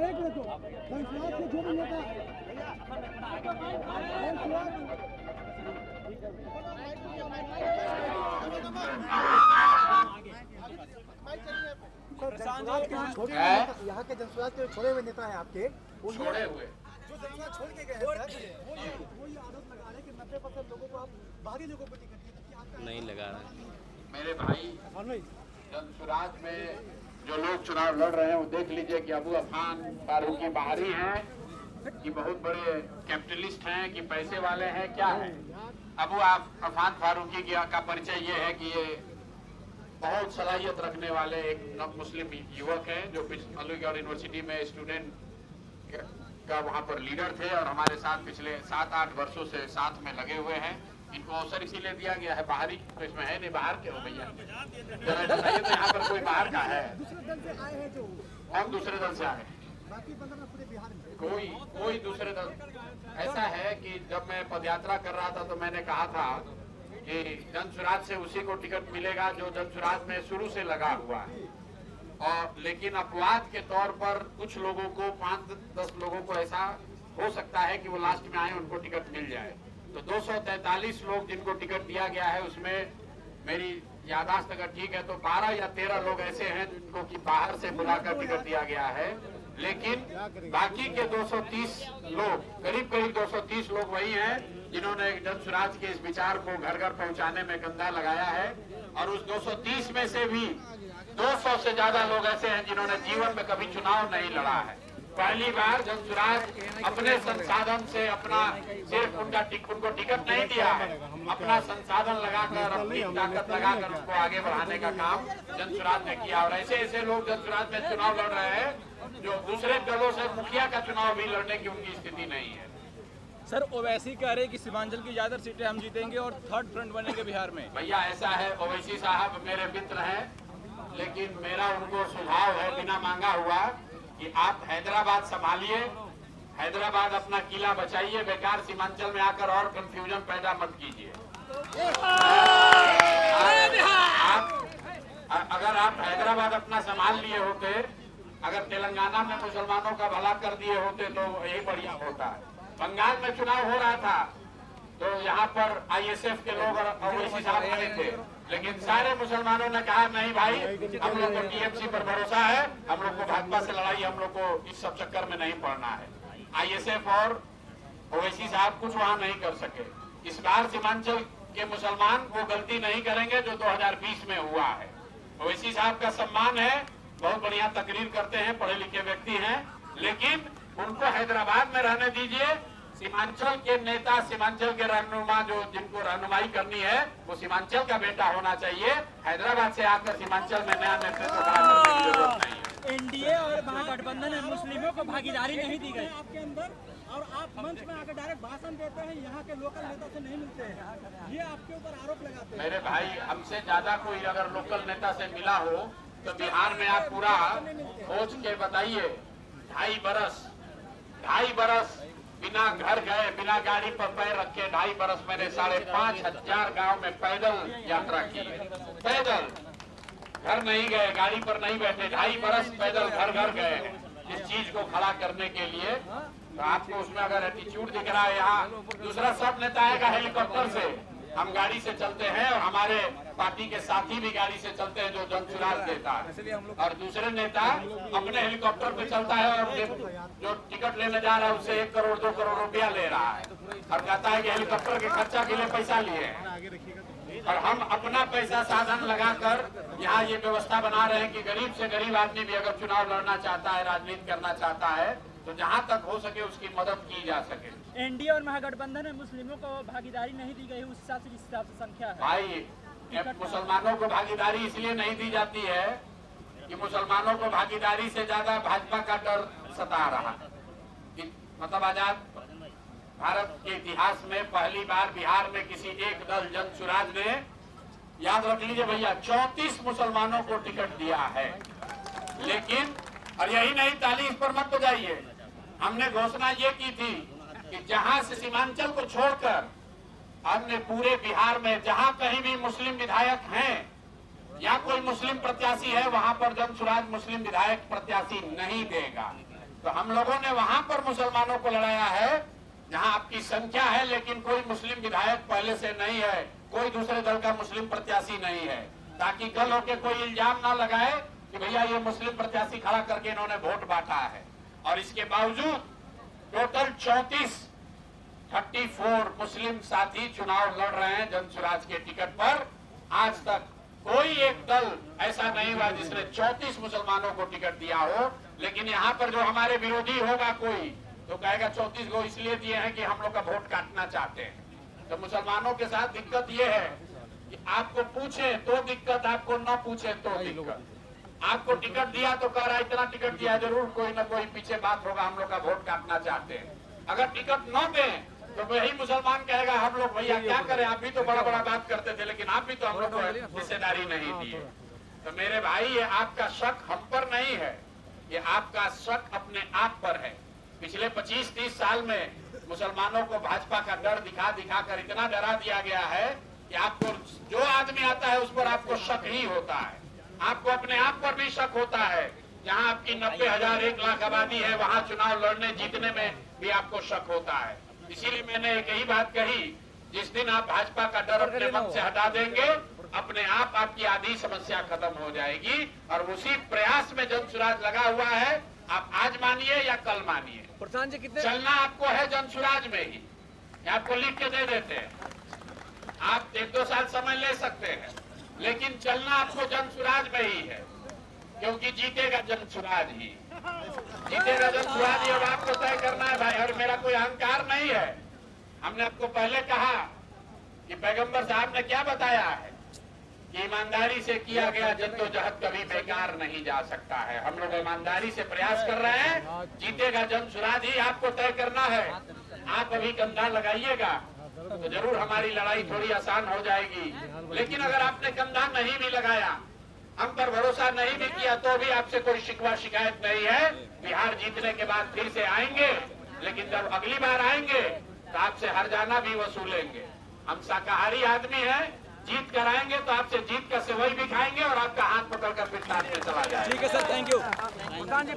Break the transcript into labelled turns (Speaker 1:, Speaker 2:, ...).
Speaker 1: यहाँ के जनसुराज के छोड़े हुए नेता हैं आपके,
Speaker 2: छोड़े हुए
Speaker 1: जो जनसुराज छोड़ के गए हैं वही आरोप लगा रहे हैं कि 90% लोगों को आप बाहरी लोगों को टिकट दिए, जबकि आपका
Speaker 3: नहीं लगा रहा।
Speaker 2: मेरे भाई जनसुराज में जो लोग चुनाव लड़ रहे हैं वो देख लीजिए कि अबू अफान फारूकी बाहरी हैं कि बहुत बड़े कैपिटलिस्ट हैं कि पैसे वाले हैं, क्या है। अबू अफान फारूकी का परिचय ये है कि ये बहुत सलाहियत रखने वाले एक मुस्लिम युवक हैं जो अलीगढ़ यूनिवर्सिटी में स्टूडेंट का वहाँ पर लीडर थे और हमारे साथ पिछले 7-8 वर्षों से साथ में लगे हुए हैं। इनको अवसर इसीलिए दिया गया है, बाहरी तो इसमें है नहीं, बाहर के हो भैया जरा बताइए तो यहाँ पर कोई बाहर का है? हम दूसरे दल से आए, कोई दूसरे दल। ऐसा है कि जब मैं पदयात्रा कर रहा था तो मैंने कहा था कि जनसुराज से उसी को टिकट मिलेगा जो जनसुराज में शुरू से लगा हुआ है, और लेकिन अपवाद के तौर पर कुछ लोगों को 5-10 लोगों को ऐसा हो सकता है कि वो लास्ट में आए उनको टिकट मिल जाए। तो 243 लोग जिनको टिकट दिया गया है उसमें मेरी यादाश्त अगर ठीक है तो 12 या 13 लोग ऐसे हैं जिनको कि बाहर से बुलाकर टिकट दिया गया है, लेकिन बाकी के 230 लोग, करीब 230 लोग वही हैं जिन्होंने जनसुराज के इस विचार को घर घर पहुंचाने में कंधा लगाया है। और उस 230 में से भी 200 से ज्यादा लोग ऐसे हैं जिन्होंने जीवन में कभी चुनाव नहीं लड़ा है। पहली बार जनसुराज अपने संसाधन से अपना सिर्फ उनको टिकट नहीं दिया है, अपना संसाधन लगाकर अपनी ताकत लगाकर उसको आगे बढ़ाने का काम जनसुराज ने किया। और ऐसे ऐसे लोग जनसुराज में चुनाव लड़ रहे हैं जो दूसरे दलों से मुखिया का चुनाव भी लड़ने की उनकी स्थिति नहीं है।
Speaker 4: सर ओवैसी कह रहे हैं कि सीमांचल की ज्यादा सीटें हम जीतेंगे और थर्ड फ्रंट बनेंगे बिहार में।
Speaker 2: भैया ऐसा है, ओवैसी साहब मेरे मित्र हैं, लेकिन मेरा उनको सुझाव है बिना मांगा हुआ कि आप हैदराबाद संभालिए, हैदराबाद अपना किला बचाइए, बेकार सीमांचल में आकर और कंफ्यूजन पैदा मत कीजिए। अगर आप हैदराबाद अपना संभाल लिए होते, अगर तेलंगाना में मुसलमानों का भला कर दिए होते तो यही बढ़िया होता है। बंगाल में चुनाव हो रहा था तो यहाँ पर ISF के लोग और ओवैसी साहब आए थे, लेकिन सारे मुसलमानों ने कहा नहीं भाई, हम लोग को TMC पर भरोसा है, हम लोग को भाजपा से लड़ाई, हम लोग को इस सब चक्कर में नहीं पड़ना है। ISF और ओवैसी साहब कुछ वहाँ नहीं कर सके। इस बार सीमांचल के मुसलमान वो गलती नहीं करेंगे जो 2020 में हुआ है। ओवैसी साहब का सम्मान है, बहुत बढ़िया तकरीर करते हैं, पढ़े लिखे व्यक्ति हैं, लेकिन उनको हैदराबाद में रहने दीजिए। सीमांचल के नेता, सीमांचल के रहनुमा जो जिनको रहनुमाई करनी है वो सीमांचल का बेटा होना चाहिए। हैदराबाद से आकर सीमांचल में नया नेतृत्व खड़ा करने की जरूरत नहीं है।
Speaker 5: NDA और महागठबंधन में मुस्लिमों को भागीदारी नहीं दी गई आपके अंदर, और आप मंच में आकर डायरेक्ट भाषण देते हैं, यहाँ के लोकल नेता से नहीं मिलते हैं, ये आपके ऊपर आरोप लगाते हैं।
Speaker 2: मेरे भाई, हमसे ज्यादा कोई अगर लोकल नेता से मिला हो तो बिहार में आप पूरा खोज के बताइए। 2.5 बरस बिना घर गए, बिना गाड़ी पर पैर रखे 2.5 बरस मैंने 5,500 गांव में पैदल यात्रा की है। पैदल, घर नहीं गए, गाड़ी पर नहीं बैठे, 2.5 बरस पैदल घर घर गए इस चीज को खड़ा करने के लिए। तो आपको उसमें अगर एटीट्यूड दिख रहा है, यहाँ दूसरा सब नेता आएगा हेलीकॉप्टर से, हम गाड़ी से चलते हैं और हमारे पार्टी के साथी भी गाड़ी से चलते हैं जो जनसुराज देता है, और दूसरे नेता अपने हेलीकॉप्टर पे चलता है और जो टिकट लेने जा रहा है उससे 1 करोड़ 2 करोड़ रुपया ले रहा है और कहता है कि हेलीकॉप्टर के खर्चा के लिए पैसा लिए हैं। और हम अपना पैसा साधन लगाकर यहाँ ये व्यवस्था बना रहे हैं कि गरीब से गरीब आदमी भी अगर चुनाव लड़ना चाहता है, राजनीति करना चाहता है, तो जहाँ तक हो सके उसकी मदद की जा सके।
Speaker 5: NDA और महागठबंधन में मुस्लिमों को भागीदारी नहीं दी गई, उस हिसाब से संख्या है।
Speaker 2: भाई, मुसलमानों को भागीदारी इसलिए नहीं दी जाती है कि मुसलमानों को भागीदारी से ज्यादा भाजपा का डर सता रहा है। मतलब आजाद भारत के इतिहास में पहली बार बिहार में किसी एक दल जनसुराज ने, याद रख लीजिए भैया, 34 मुसलमानों को टिकट दिया है। लेकिन और यही नहीं, ताली इस पर मत बजाइए, हमने घोषणा ये की थी कि जहां से सीमांचल को छोड़कर हमने पूरे बिहार में जहां कहीं भी मुस्लिम विधायक हैं या कोई मुस्लिम प्रत्याशी है, वहां पर जनसुराज मुस्लिम विधायक प्रत्याशी नहीं देगा। तो हम लोगों ने वहां पर मुसलमानों को लड़ाया है जहां आपकी संख्या है लेकिन कोई मुस्लिम विधायक पहले से नहीं है, कोई दूसरे दल का मुस्लिम प्रत्याशी नहीं है, ताकि कल होके कोई इल्जाम ना लगाए कि भैया ये मुस्लिम प्रत्याशी खड़ा करके इन्होंने वोट बांटा है। और इसके बावजूद टोटल 34 मुस्लिम साथी चुनाव लड़ रहे हैं जन स्वराज के टिकट पर। आज तक कोई एक दल ऐसा नहीं हुआ जिसने 34 मुसलमानों को टिकट दिया हो। लेकिन यहाँ पर जो हमारे विरोधी होगा कोई तो कहेगा 34 को इसलिए दिए हैं कि हम लोग का वोट काटना चाहते हैं। तो मुसलमानों के साथ दिक्कत ये है कि आपको पूछे तो दिक्कत, आपको न पूछे तो दिक्कत। आपको टिकट दिया तो कह रहा है इतना टिकट दिया, जरूर कोई ना कोई पीछे बात होगा, हम लोग का वोट काटना चाहते हैं। अगर टिकट न दें तो वही मुसलमान कहेगा हम लोग भैया क्या करें, आप भी तो बड़ा बड़ा बात करते थे लेकिन आप भी तो हम लोग को हिस्सेदारी नहीं दिए। तो मेरे भाई ये आपका शक हम पर नहीं है, ये आपका शक अपने आप पर है। पिछले 25-30 साल में मुसलमानों को भाजपा का डर दिखा दिखा कर इतना डरा दिया गया है कि आपको जो आदमी आता है उस पर आपको शक ही होता है। आपको अपने आप पर भी शक होता है। जहां आपकी 90,000 1 लाख आबादी है वहां चुनाव लड़ने जीतने में भी आपको शक होता है। इसीलिए मैंने एक ही बात कही, जिस दिन आप भाजपा का डर अपने मन से हटा देंगे अपने आप आपकी आधी समस्या खत्म हो जाएगी। और उसी प्रयास में जन स्वराज लगा हुआ है। आप आज मानिए या कल मानिए,
Speaker 3: प्रधान जी कितने
Speaker 2: चलना आपको है जन स्वराज में ही। आपको लिख के दे देते हैं, आप 1-2 साल समय ले सकते हैं लेकिन चलना आपको जन स्वराज में ही है, क्योंकि जीतेगा जन स्वराज ही, जीतेगा जन स्वराज ही। अब आपको तय करना है भाई। और मेरा कोई अहंकार नहीं है। हमने आपको पहले कहा कि पैगंबर साहब ने क्या बताया है कि ईमानदारी से किया गया जद्दोजहद कभी बेकार नहीं जा सकता है। हम लोग ईमानदारी से प्रयास कर रहे हैं, जीतेगा जन स्वराज ही आपको तय करना है। आप अभी कंधा लगाइएगा तो जरूर हमारी लड़ाई थोड़ी आसान हो जाएगी। लेकिन अगर आपने कंधा नहीं भी लगाया, हम पर भरोसा नहीं भी किया, तो भी आपसे कोई शिकवा शिकायत नहीं है। बिहार जीतने के बाद फिर से आएंगे, लेकिन जब अगली बार आएंगे तो आपसे हरजाना भी वसूलेंगे। हम शाकाहारी आदमी हैं, जीत कर आएंगे तो आपसे जीत का सेवई भी खाएंगे और आपका हाथ पकड़कर पिटाने में चला जाएगा।
Speaker 4: ठीक है सर, थैंक यू।
Speaker 3: प्रधान जी